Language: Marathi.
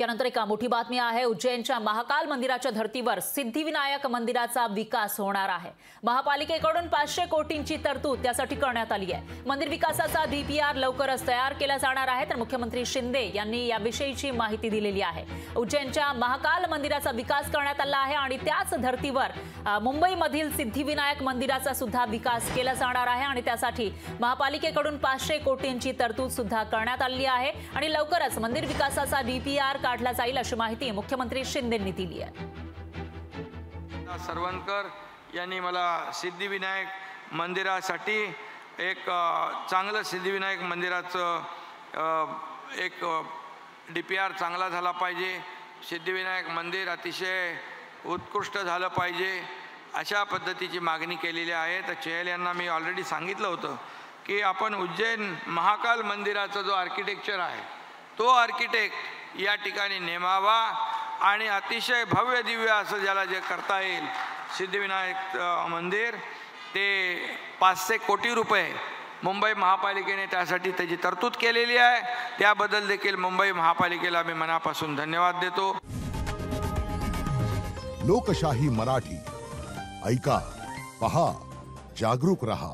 यानंतर एक मोठी बातमी आहे। उज्जैनच्या महाकाल मंदिराच्या धर्तीवर सिद्धिविनायक मंदिराचा विकास होणार आहे। महापालिकेकडून 500 कोटींची तरतूद त्यासाठी करण्यात आली आहे। मंदिर विकासाचा डीपीआर लवकरच तयार केला जाणार आहे। तर मुख्यमंत्री शिंदे यांनी याविषयीची माहिती दिलेली आहे। उज्जैनच्या महाकाल मंदिराचा विकास करण्यात आला आहे आणि त्याच धर्तीवर मुंबईमधील सिद्धिविनायक मंदिराचा सुद्धा विकास केला जाणार आहे आणि त्यासाठी महापालिकेकडून 500 कोटींची तरतूद सुद्धा करण्यात आली आहे आणि लवकरच मंदिर विकासाचा डीपीआर काढला जाईल अशी माहिती मुख्यमंत्री शिंदेंनी दिली आहे। सरवणकर यांनी मला सिद्धिविनायक मंदिरासाठी एक चांगलं सिद्धिविनायक मंदिराचं एक डीपीआर चांगला झाला पाहिजे, सिद्धिविनायक मंदिर अतिशय उत्कृष्ट झालं पाहिजे अशा पद्धतीची मागणी केलेली आहे। तर चेहल यांना मी ऑलरेडी सांगितलं होतं की आपण उज्जैन महाकाल मंदिराचा जो आर्किटेक्चर आहे तो आर्किटेक्ट या ठिकाणी नेमावा आणि अतिशय भव्य दिव्य असं ज्याला जे करता येईल सिद्धिविनायक मंदिर ते 500 कोटी रुपये मुंबई महापालिकेने त्यासाठी त्याची तरतूद केलेली आहे। त्याबद्दल देखील मुंबई महापालिकेला मी मनापासून धन्यवाद देतो। लोकशाही मराठी ऐका, पहा, जागरूक रहा।